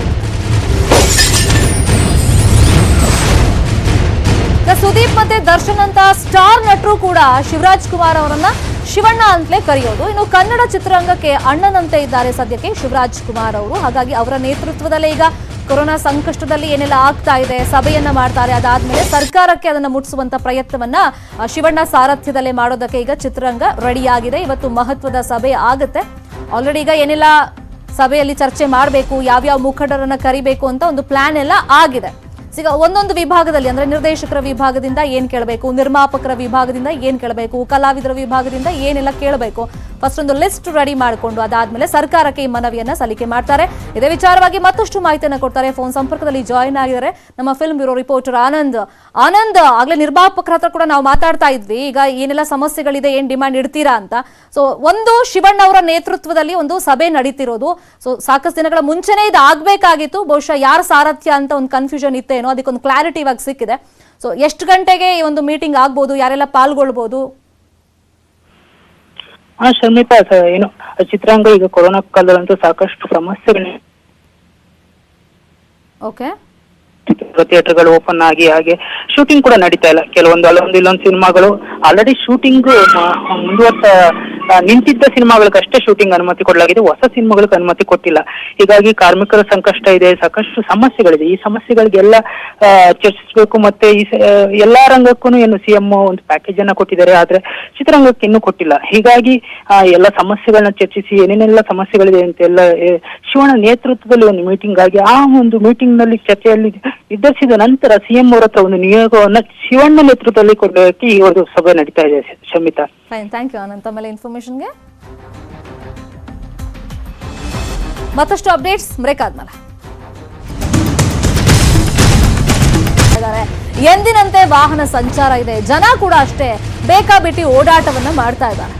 ಸುದೀಪ್ ಮತ್ತೆ ದರ್ಶನ್ ಅಂತ ಸ್ಟಾರ್ ನಟರು ಕೂಡ ಶಿವರಾಜ್ ಕುಮಾರ್ ಅವರನ್ನ ಶಿವಣ್ಣ ಅಂತಲೇ ಕರೆಯೋದು. ಇನ್ನು ಕನ್ನಡ ಚಿತ್ರರಂಗಕ್ಕೆ ಅಣ್ಣನಂತೆ ಇದ್ದಾರೆ ಸದ್ಯಕ್ಕೆ ಶಿವರಾಜ್ ಕುಮಾರ್ ಅವರು. ಹಾಗಾಗಿ ಅವರ ನೇತೃತ್ವದಲ್ಲೇ ಈಗ ಕೊರೋನಾ ಸಂಕಷ್ಟದಲ್ಲಿ ಏನೆಲ್ಲ ಆಗ್ತಾ ಇದೆ ಸಭೆಯನ್ನ ಮಾಡ್ತಾರೆ. ಅದಾದ್ಮೇಲೆ ಸರ್ಕಾರಕ್ಕೆ ಅದನ್ನ ಮುಟ್ಟಿಸುವಂತ ಪ್ರಯತ್ನವನ್ನ ಶಿವಣ್ಣ ಸಾರಥ್ಯದಲ್ಲೇ ಮಾಡೋದಕ್ಕೆ ಈಗ ಚಿತ್ರರಂಗ ರೆಡಿಯಾಗಿದೆ. ಇವತ್ತು ಮಹತ್ವದ ಸಭೆ ಆಗುತ್ತೆ. ಆಲ್ರೆಡಿ ಈಗ ಏನೆಲ್ಲ ಸಭೆಯಲ್ಲಿ ಚರ್ಚೆ ಮಾಡಬೇಕು, ಯಾವ್ಯಾವ ಮುಖಂಡರನ್ನ ಕರಿಬೇಕು ಅಂತ ಒಂದು ಪ್ಲಾನ್ ಎಲ್ಲ ಆಗಿದೆ. ಈಗ ಒಂದೊಂದು ವಿಭಾಗದಲ್ಲಿ ಅಂದ್ರೆ ನಿರ್ದೇಶಕರ ವಿಭಾಗದಿಂದ ಏನ್ ಕೇಳಬೇಕು, ನಿರ್ಮಾಪಕರ ವಿಭಾಗದಿಂದ ಏನ್ ಕೇಳಬೇಕು, ಕಲಾವಿದರ ವಿಭಾಗದಿಂದ ಏನೆಲ್ಲ ಕೇಳಬೇಕು, ಫಸ್ಟ್ ಒಂದು ಲಿಸ್ಟ್ ರೆಡಿ ಮಾಡಿಕೊಂಡು ಅದಾದ್ಮೇಲೆ ಸರ್ಕಾರಕ್ಕೆ ಈ ಮನವಿಯನ್ನ ಸಲ್ಲಿಕೆ ಮಾಡ್ತಾರೆ. ಇದೇ ವಿಚಾರವಾಗಿ ಮತ್ತಷ್ಟು ಮಾಹಿತಿಯನ್ನು ಕೊಡ್ತಾರೆ. ಫೋನ್ ಸಂಪರ್ಕದಲ್ಲಿ ಜಾಯಿನ್ ಆಗಿದ್ದಾರೆ ನಮ್ಮ ಫಿಲ್ಮ್ ಬ್ಯೂರೋ ರಿಪೋರ್ಟರ್ ಆನಂದ್. ಆಗ್ಲೇ ನಿರ್ಮಾಪಕರ ಹತ್ರ ಕೂಡ ನಾವು ಮಾತಾಡ್ತಾ ಇದ್ವಿ, ಈಗ ಏನೆಲ್ಲ ಸಮಸ್ಯೆಗಳಿದೆ, ಏನ್ ಡಿಮ್ಯಾಂಡ್ ಇಡ್ತೀರಾ ಅಂತ. ಸೊ ಒಂದು ಶಿವಣ್ಣ ಅವರ ನೇತೃತ್ವದಲ್ಲಿ ಒಂದು ಸಭೆ ನಡೀತಿರೋದು. ಸೊ ಸಾಕಷ್ಟು ದಿನಗಳ ಮುಂಚೆನೇ ಇದು ಆಗ್ಬೇಕಾಗಿತ್ತು. ಬಹುಶಃ ಯಾರ ಸಾರಥ್ಯ ಅಂತ ಒಂದು ಕನ್ಫ್ಯೂಷನ್ ಇತ್ತೇನೋ, ಅದಕ್ಕೊಂದು ಕ್ಲಾರಿಟಿ ಇವಾಗ ಸಿಕ್ಕಿದೆ. ಸೊ ಎಷ್ಟು ಗಂಟೆಗೆ ಈ ಒಂದು ಮೀಟಿಂಗ್ ಆಗ್ಬೋದು, ಯಾರೆಲ್ಲ ಪಾಲ್ಗೊಳ್ಬಹುದು? ಶರ್ಮಿತಾ, ಏನು ಚಿತ್ರರಂಗ ಈಗ ಕೊರೋನಾ ಕಾಲದಲ್ಲಂತೂ ಸಾಕಷ್ಟು ಸಮಸ್ಯೆಗಳು. ಓಕೆ, ಥಿಯೇಟರ್ಗಳು ಓಪನ್ ಆಗಿ ಹಾಗೆ ಶೂಟಿಂಗ್ ಕೂಡ ನಡೀತಾ ಇಲ್ಲ. ಕೆಲವೊಂದು ಅಲ್ಲೊಂದು ಇಲ್ಲೊಂದು ಸಿನಿಮಾಗಳು ಆಲ್ರೆಡಿ ಶೂಟಿಂಗ್ ಮುಂದುವರ್ತಾ ನಿಂತಿದ್ದ ಸಿನಿಮಾಗಳಿಗಷ್ಟೇ ಶೂಟಿಂಗ್ ಅನುಮತಿ ಕೊಡಲಾಗಿದೆ, ಹೊಸ ಸಿನಿಮಾಗಳಿಗೆ ಅನುಮತಿ ಕೊಟ್ಟಿಲ್ಲ. ಹೀಗಾಗಿ ಕಾರ್ಮಿಕರ ಸಂಕಷ್ಟ ಇದೆ, ಸಾಕಷ್ಟು ಸಮಸ್ಯೆಗಳಿದೆ. ಈ ಸಮಸ್ಯೆಗಳಿಗೆಲ್ಲ ಚರ್ಚಿಸಬೇಕು. ಮತ್ತೆ ಈ ಎಲ್ಲಾ ರಂಗಕ್ಕೂ ಏನು ಸಿಎಂ ಒಂದು ಪ್ಯಾಕೇಜ್ ಅನ್ನ ಕೊಟ್ಟಿದ್ದಾರೆ, ಆದ್ರೆ ಚಿತ್ರರಂಗಕ್ಕೆ ಇನ್ನೂ ಕೊಟ್ಟಿಲ್ಲ. ಹೀಗಾಗಿ ಎಲ್ಲ ಸಮಸ್ಯೆಗಳನ್ನ ಚರ್ಚಿಸಿ ಏನೇನೆಲ್ಲ ಸಮಸ್ಯೆಗಳಿದೆ ಅಂತೆಲ್ಲ ಶಿವಣ್ಣ ನೇತೃತ್ವದಲ್ಲಿ ಒಂದು ಮೀಟಿಂಗ್ ಆಗಿ ಆ ಒಂದು ಮೀಟಿಂಗ್ ನಲ್ಲಿ ಚರ್ಚೆಯಲ್ಲಿ ನಿರ್ಧರಿಸಿದ ನಂತರ ಸಿಎಂ ಅವರ ಹತ್ರ ಒಂದು ನಿಯೋಗವನ್ನ ಶಿವಣ್ಣ ನೇತೃತ್ವದಲ್ಲಿ ಕೊಡೋಕೆ ಈ ಒಂದು ಸಭೆ ನಡೀತಾ ಇದೆ. ಶಮಿತಾ, ಥ್ಯಾಂಕ್ ಯು ಅನಂತ. ಮೇಲೆ ಇನ್ಫಾರ್ಮೇಶನ್ಗೆ ಮತ್ತಷ್ಟು ಅಪ್ಡೇಟ್ಸ್ ಬ್ರೇಕ್ ಆದ್ಮೇಲೆ. ಇದ್ದಾರೆ. ಎಂದಿನಂತೆ ವಾಹನ ಸಂಚಾರ ಇದೆ, ಜನ ಕೂಡ ಅಷ್ಟೇ ಬೇಕಾಬಿಟ್ಟಿ ಓಡಾಟವನ್ನ ಮಾಡ್ತಾ ಇದ್ದಾರೆ.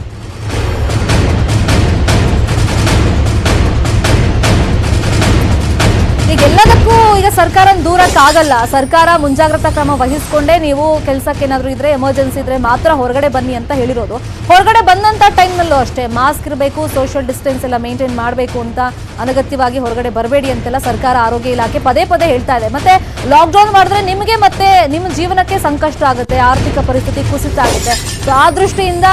ಎಲ್ಲದಕ್ಕೂ ಈಗ ಸರ್ಕಾರ ದೂರಕ್ಕಾಗಲ್ಲ. ಸರ್ಕಾರ ಮುಂಜಾಗ್ರತಾ ಕ್ರಮ ವಹಿಸಿಕೊಂಡೇ ನೀವು ಕೆಲಸಕ್ಕೆ ಏನಾದರೂ ಇದ್ರೆ, ಎಮರ್ಜೆನ್ಸಿ ಇದ್ರೆ ಮಾತ್ರ ಹೊರಗಡೆ ಬನ್ನಿ ಅಂತ ಹೇಳಿರೋದು. ಹೊರಗಡೆ ಬಂದಂತ ಟೈಮ್ನಲ್ಲೂ ಅಷ್ಟೇ ಮಾಸ್ಕ್ ಇರಬೇಕು, ಸೋಷಿಯಲ್ ಡಿಸ್ಟೆನ್ಸ್ ಎಲ್ಲ ಮೇಂಟೈನ್ ಮಾಡಬೇಕು ಅಂತ, ಅನಗತ್ಯವಾಗಿ ಹೊರಗಡೆ ಬರಬೇಡಿ ಅಂತೆಲ್ಲ ಸರ್ಕಾರ, ಆರೋಗ್ಯ ಇಲಾಖೆ ಪದೇ ಪದೇ ಹೇಳ್ತಾ ಇದೆ. ಮತ್ತೆ ಲಾಕ್ಡೌನ್ ಮಾಡಿದ್ರೆ ನಿಮಗೆ ಮತ್ತೆ ನಿಮ್ಮ ಜೀವನಕ್ಕೆ ಸಂಕಷ್ಟ ಆಗುತ್ತೆ, ಆರ್ಥಿಕ ಪರಿಸ್ಥಿತಿ ಕುಸಿತ ಆಗುತ್ತೆ. ಸೊ ಆ ದೃಷ್ಟಿಯಿಂದ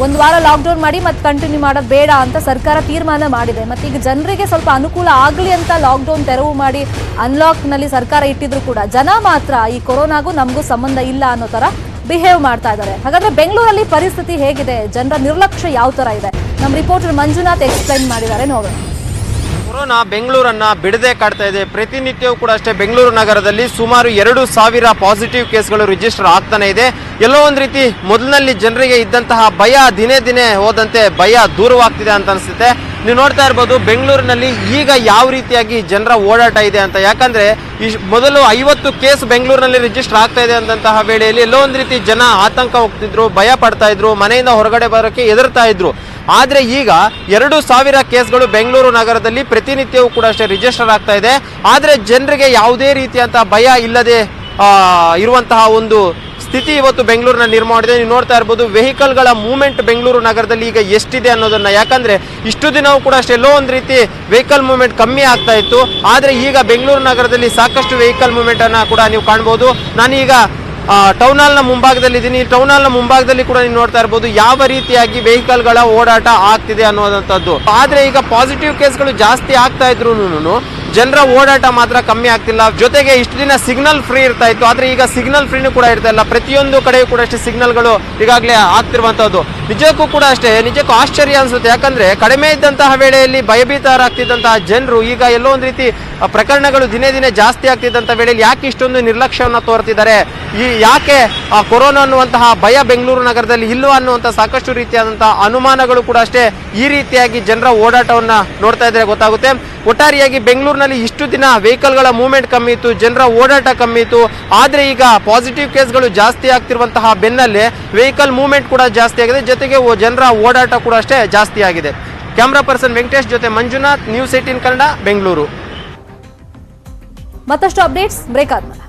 ಒಂದು ವಾರ ಲಾಕ್ಡೌನ್ ಮಾಡಿ ಮತ್ತೆ ಕಂಟಿನ್ಯೂ ಮಾಡೋದು ಬೇಡ ಅಂತ ಸರ್ಕಾರ ತೀರ್ಮಾನ ಮಾಡಿದೆ. ಮತ್ತೆ ಈಗ ಜನರಿಗೆ ಸ್ವಲ್ಪ ಅನುಕೂಲ ಆಗಲಿ ಅಂತ ಲಾಕ್ಡೌನ್ ತೆರವು ಮಾಡಿ ಅನ್ಲಾಕ್ ನಲ್ಲಿ ಸರ್ಕಾರ ಇಟ್ಟಿದ್ರು ಕೂಡ ಜನ ಮಾತ್ರ ಈ ಕೊರೋನಾಗೂ ನಮಗೂ ಸಂಬಂಧ ಇಲ್ಲ ಅನ್ನೋ ತರ ಬಿಹೇವ್ ಮಾಡ್ತಾ ಇದ್ದಾರೆ. ಹಾಗಾದ್ರೆ ಬೆಂಗಳೂರಲ್ಲಿ ಪರಿಸ್ಥಿತಿ ಹೇಗಿದೆ, ಜನರ ನಿರ್ಲಕ್ಷ್ಯ ಯಾವ ತರ ಇದೆ, ನಮ್ಮ ರಿಪೋರ್ಟರ್ ಮಂಜುನಾಥ್ ಎಕ್ಸ್ಪ್ಲೈನ್ ಮಾಡಿದ್ದಾರೆ, ನೋಡೋಣ. ಕೊರೋನಾ ಬೆಂಗಳೂರನ್ನ ಬಿಡದೆ ಕಾಡ್ತಾ ಇದೆ. ಪ್ರತಿನಿತ್ಯವೂ ಕೂಡ ಅಷ್ಟೇ ಬೆಂಗಳೂರು ನಗರದಲ್ಲಿ ಸುಮಾರು 2,000 ಪಾಸಿಟಿವ್ ಕೇಸ್ಗಳು ರಿಜಿಸ್ಟರ್ ಆಗ್ತಾನೆ ಇದೆ. ಎಲ್ಲೋ ಒಂದು ರೀತಿ ಮೊದಲಿನಲ್ಲಿ ಜನರಿಗೆ ಇದ್ದಂತಹ ಭಯ ದಿನೇ ದಿನೇ ಹೋದಂತೆ ಭಯ ದೂರವಾಗ್ತಿದೆ ಅಂತ ಅನಿಸುತ್ತೆ. ನೀವು ನೋಡ್ತಾ ಇರ್ಬೋದು ಬೆಂಗಳೂರಿನಲ್ಲಿ ಈಗ ಯಾವ ರೀತಿಯಾಗಿ ಜನರ ಓಡಾಟ ಇದೆ ಅಂತ. ಯಾಕಂದ್ರೆ ಮೊದಲು 50 ಕೇಸ್ ಬೆಂಗಳೂರಿನಲ್ಲಿ ರಿಜಿಸ್ಟರ್ ಆಗ್ತಾ ಇದೆ ಅಂತಹ ವೇಳೆಯಲ್ಲಿ ಎಲ್ಲೋ ಒಂದು ರೀತಿ ಜನ ಆತಂಕ ಹೋಗ್ತಿದ್ರು, ಭಯ ಪಡ್ತಾ ಇದ್ರು, ಮನೆಯಿಂದ ಹೊರಗಡೆ ಬರೋಕ್ಕೆ ಹೆದರ್ತಾ ಇದ್ರು. ಆದರೆ ಈಗ 2,000 ಕೇಸ್ಗಳು ಬೆಂಗಳೂರು ನಗರದಲ್ಲಿ ಪ್ರತಿನಿತ್ಯವೂ ಕೂಡ ಅಷ್ಟೇ ರಿಜಿಸ್ಟರ್ ಆಗ್ತಾ ಇದೆ. ಆದರೆ ಜನರಿಗೆ ಯಾವುದೇ ರೀತಿಯಂತಹ ಭಯ ಇಲ್ಲದೆ ಇರುವಂತಹ ಒಂದು ಸ್ಥಿತಿ ಇವತ್ತು ಬೆಂಗಳೂರಿನಲ್ಲಿ ನಿರ್ಮಾಣ ಮಾಡಿದೆ. ನೀವು ನೋಡ್ತಾ ಇರ್ಬೋದು ವೆಹಿಕಲ್ಗಳ ಮೂವ್ಮೆಂಟ್ ಬೆಂಗಳೂರು ನಗರದಲ್ಲಿ ಈಗ ಎಷ್ಟಿದೆ ಅನ್ನೋದನ್ನ. ಯಾಕಂದ್ರೆ ಇಷ್ಟು ದಿನವೂ ಕೂಡ ಅಷ್ಟೇ ಎಲ್ಲೋ ಒಂದು ರೀತಿ ವೆಹಿಕಲ್ ಮೂವ್ಮೆಂಟ್ ಕಮ್ಮಿ ಆಗ್ತಾ ಇತ್ತು. ಆದರೆ ಈಗ ಬೆಂಗಳೂರು ನಗರದಲ್ಲಿ ಸಾಕಷ್ಟು ವೆಹಿಕಲ್ ಮೂವ್ಮೆಂಟ್ ಅನ್ನ ಕೂಡ ನೀವು ಕಾಣ್ಬೋದು. ನಾನೀಗ ಟೌನ್ ಹಾಲ್ನ ಮುಂಭಾಗದಲ್ಲಿ ಇದ್ದೀನಿ. ಟೌನ್ ಹಾಲ್ನ ಮುಂಭಾಗದಲ್ಲಿ ಕೂಡ ನೀವು ನೋಡ್ತಾ ಇರ್ಬೋದು ಯಾವ ರೀತಿಯಾಗಿ ವೆಹಿಕಲ್ಗಳ ಓಡಾಟ ಆಗ್ತಿದೆ ಅನ್ನೋದಂಥದ್ದು. ಆದ್ರೆ ಈಗ ಪಾಸಿಟಿವ್ ಕೇಸ್ಗಳು ಜಾಸ್ತಿ ಆಗ್ತಾ ಇದ್ರು ಜನರ ಓಡಾಟ ಮಾತ್ರ ಕಮ್ಮಿ ಆಗ್ತಿಲ್ಲ. ಜೊತೆಗೆ ಇಷ್ಟು ದಿನ ಸಿಗ್ನಲ್ ಫ್ರೀ ಇರ್ತಾ ಇತ್ತು, ಆದ್ರೆ ಈಗ ಸಿಗ್ನಲ್ ಫ್ರೀನೂ ಕೂಡ ಇರ್ತಾ ಇಲ್ಲ. ಪ್ರತಿಯೊಂದು ಕಡೆಯೂ ಕೂಡ ಅಷ್ಟೇ ಸಿಗ್ನಲ್ಗಳು ಈಗಾಗಲೇ ಆಗ್ತಿರುವಂತದ್ದು. ನಿಜಕ್ಕೂ ಕೂಡ ಅಷ್ಟೇ, ನಿಜಕ್ಕೂ ಆಶ್ಚರ್ಯ ಅನ್ಸುತ್ತೆ. ಯಾಕಂದ್ರೆ ಕಡಿಮೆ ಇದ್ದಂತಹ ವೇಳೆಯಲ್ಲಿ ಭಯಭೀತರಾಗ್ತಿದ್ದಂತಹ ಜನರು ಈಗ ಎಲ್ಲೋ ಒಂದು ರೀತಿ ಪ್ರಕರಣಗಳು ದಿನೇ ದಿನೇ ಜಾಸ್ತಿ ಆಗ್ತಿದ್ದಂತ ವೇಳೆಯಲ್ಲಿ ಯಾಕೆ ಇಷ್ಟೊಂದು ನಿರ್ಲಕ್ಷ್ಯವನ್ನ ತೋರ್ತಿದ್ದಾರೆ, ಈ ಯಾಕೆ ಆ ಕೊರೋನಾ ಅನ್ನುವಂತಹ ಭಯ ಬೆಂಗಳೂರು ನಗರದಲ್ಲಿ ಇಲ್ವಾ ಅನ್ನುವಂಥ ಸಾಕಷ್ಟು ರೀತಿಯಾದಂತಹ ಅನುಮಾನಗಳು ಕೂಡ ಅಷ್ಟೇ ಈ ರೀತಿಯಾಗಿ ಜನರ ಓಡಾಟವನ್ನ ನೋಡ್ತಾ ಇದ್ರೆ ಗೊತ್ತಾಗುತ್ತೆ. ಒಟ್ಟಾರೆಯಾಗಿ ಬೆಂಗಳೂರಿನಲ್ಲಿ ಇಷ್ಟು ದಿನ ವೆಹಿಕಲ್ಗಳ ಮೂವ್ಮೆಂಟ್ ಕಮ್ಮಿ ಇತ್ತು, ಜನರ ಓಡಾಟ ಕಮ್ಮಿ ಇತ್ತು. ಆದ್ರೆ ಈಗ ಪಾಸಿಟಿವ್ ಕೇಸ್ಗಳು ಜಾಸ್ತಿ ಆಗ್ತಿರುವಂತಹ ಬೆನ್ನಲ್ಲೇ ವೆಹಿಕಲ್ ಮೂವ್ಮೆಂಟ್ ಕೂಡ ಜಾಸ್ತಿ ಆಗಿದೆ, ಜೊತೆಗೆ ಜನರ ಓಡಾಟ ಕೂಡ ಅಷ್ಟೇ ಜಾಸ್ತಿ ಆಗಿದೆ. ಕ್ಯಾಮ್ರಾ ಪರ್ಸನ್ ವೆಂಕಟೇಶ್ ಜೊತೆ ಮಂಜುನಾಥ್, ನ್ಯೂಸ್ 18 ಕನ್ನಡ, ಬೆಂಗಳೂರು. ಮತ್ತಷ್ಟು ಅಪ್ಡೇಟ್ಸ್ ಬ್ರೇಕ್ ಆದ್ಮೇಲೆ.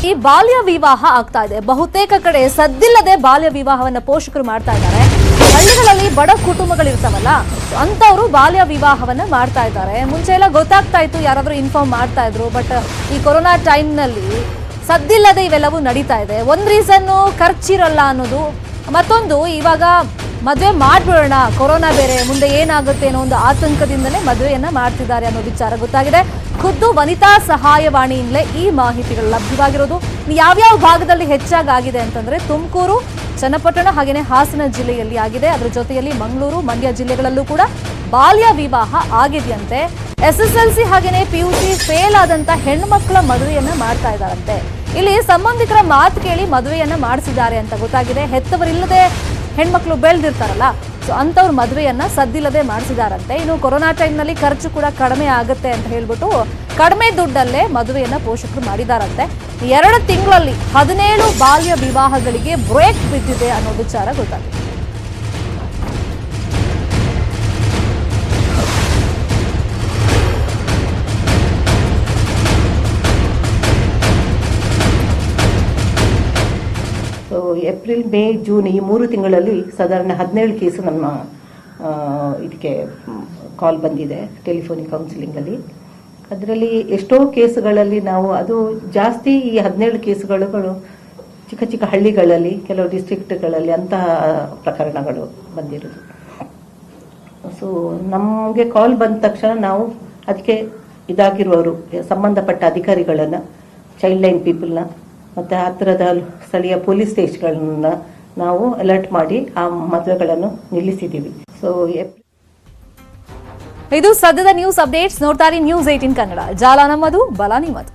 ಈ ಬಾಲ್ಯ ವಿವಾಹ ಆಗ್ತಾ ಇದೆ. ಬಹುತೇಕ ಕಡೆ ಸದ್ದಿಲ್ಲದೆ ಬಾಲ್ಯ ವಿವಾಹವನ್ನ ಪೋಷಕರು ಮಾಡ್ತಾ ಇದ್ದಾರೆ. ಹಳ್ಳಿಗಳಲ್ಲಿ ಬಡ ಕುಟುಂಬಗಳಿರ್ತಾವಲ್ಲ, ಅಂತವರು ಬಾಲ್ಯ ವಿವಾಹವನ್ನ ಮಾಡ್ತಾ ಇದ್ದಾರೆ. ಮುಂಚೆ ಎಲ್ಲ ಗೊತ್ತಾಗ್ತಾ ಇತ್ತು, ಯಾರಾದ್ರೂ ಇನ್ಫಾರ್ಮ್ ಮಾಡ್ತಾ ಇದ್ರು. ಬಟ್ ಈ ಕೊರೋನಾ ಟೈಮ್ನಲ್ಲಿ ಸದ್ದಿಲ್ಲದೆ ಇವೆಲ್ಲವೂ ನಡೀತಾ ಇದೆ. ಒಂದ್ ರೀಸನ್ನು ಖರ್ಚಿರಲ್ಲ ಅನ್ನೋದು, ಮತ್ತೊಂದು ಇವಾಗ ಮದುವೆ ಮಾಡ್ಬಿಡೋಣ, ಕೊರೋನಾ ಬೇರೆ, ಮುಂದೆ ಏನಾಗುತ್ತೆ ಅನ್ನೋ ಒಂದು ಆತಂಕದಿಂದಲೇ ಮದುವೆಯನ್ನ ಮಾಡ್ತಿದ್ದಾರೆ ಅನ್ನೋ ವಿಚಾರ ಗೊತ್ತಾಗಿದೆ. ಖುದ್ದು ವನಿತಾ ಸಹಾಯವಾಣಿಯಿಂದಲೇ ಈ ಮಾಹಿತಿಗಳು ಲಭ್ಯವಾಗಿರೋದು. ಯಾವ್ಯಾವ ಭಾಗದಲ್ಲಿ ಹೆಚ್ಚಾಗಿ ಆಗಿದೆ ಅಂತಂದ್ರೆ ತುಮಕೂರು, ಚನ್ನಪಟ್ಟಣ ಹಾಗೇನೆ ಹಾಸನ ಜಿಲ್ಲೆಯಲ್ಲಿ ಆಗಿದೆ. ಅದರ ಜೊತೆಯಲ್ಲಿ ಮಂಗಳೂರು, ಮಂಡ್ಯ ಜಿಲ್ಲೆಗಳಲ್ಲೂ ಕೂಡ ಬಾಲ್ಯ ವಿವಾಹ ಆಗಿದೆಯಂತೆ. SSLC ಹಾಗೇನೆ PUC ಫೇಲ್ ಆದಂತ ಹೆಣ್ಮಕ್ಳ ಮದುವೆಯನ್ನ ಮಾಡ್ತಾ ಇದ್ದಾರಂತೆ. ಇಲ್ಲಿ ಸಂಬಂಧಿಕರ ಮಾತು ಕೇಳಿ ಮದುವೆಯನ್ನ ಮಾಡಿಸಿದ್ದಾರೆ ಅಂತ ಗೊತ್ತಾಗಿದೆ. ಹೆತ್ತವರಿಲ್ಲದೆ ಹೆಣ್ಮಕ್ಳು ಬೆಳೆದಿರ್ತಾರಲ್ಲ, ಸೊ ಅಂಥವ್ರ ಮದುವೆಯನ್ನ ಸದ್ದಿಲ್ಲದೆ ಮಾಡಿಸಿದಾರಂತೆ. ಇನ್ನು ಕೊರೋನಾ ಟೈಮ್ನಲ್ಲಿ ಖರ್ಚು ಕೂಡ ಕಡಿಮೆ ಆಗುತ್ತೆ ಅಂತ ಹೇಳ್ಬಿಟ್ಟು ಕಡಿಮೆ ದುಡ್ಡಲ್ಲೇ ಮದುವೆಯನ್ನ ಪೋಷಕರು ಮಾಡಿದಾರಂತೆ. 2 ತಿಂಗಳಲ್ಲಿ 17 ಬಾಲ್ಯ ವಿವಾಹಗಳಿಗೆ ಬ್ರೇಕ್ ಬಿದ್ದಿದೆ ಅನ್ನೋ ವಿಚಾರ ಗೊತ್ತಾಗಿದೆ. ಸೊ ಏಪ್ರಿಲ್, ಮೇ, ಜೂನ್ ಈ 3 ತಿಂಗಳಲ್ಲಿ ಸಾಧಾರಣ 17 ಕೇಸು ನಮ್ಮ ಇದಕ್ಕೆ ಕಾಲ್ ಬಂದಿದೆ ಟೆಲಿಫೋನಿಕ್ ಕೌನ್ಸಿಲಿಂಗಲ್ಲಿ. ಅದರಲ್ಲಿ ಎಷ್ಟೋ ಕೇಸುಗಳಲ್ಲಿ ನಾವು ಅದು ಜಾಸ್ತಿ ಈ 17 ಕೇಸುಗಳು ಚಿಕ್ಕ ಚಿಕ್ಕ ಹಳ್ಳಿಗಳಲ್ಲಿ, ಕೆಲವು ಡಿಸ್ಟ್ರಿಕ್ಟ್ಗಳಲ್ಲಿ ಅಂತಹ ಪ್ರಕರಣಗಳು ಬಂದಿರೋದು. ಸೊ ನಮಗೆ ಕಾಲ್ ಬಂದ ತಕ್ಷಣ ನಾವು ಅದಕ್ಕೆ ಇದಾಗಿರುವವರು ಸಂಬಂಧಪಟ್ಟ ಅಧಿಕಾರಿಗಳನ್ನು, ಚೈಲ್ಡ್ ಲೈನ್ ಪೀಪಲ್ನ ಮತ್ತು ಹತ್ತಿರದ ಸ್ಥಳೀಯ ಪೊಲೀಸ್ ಸ್ಟೇಷನ್ಗಳನ್ನ ನಾವು ಅಲರ್ಟ್ ಮಾಡಿ ಆ ಮದುವೆಗಳನ್ನು ನಿಲ್ಲಿಸಿದ್ದೀವಿ. ಸೊ ಇದು ಸದ್ಯದ ನ್ಯೂಸ್ ಅಪ್ಡೇಟ್ಸ್. ನೋಡ್ತಾರೆ ನ್ಯೂಸ್ 18 ಕನ್ನಡ. ಜಾಲ ನಮ್ಮದು, ಬಲ ನಿಮ್ಮದು.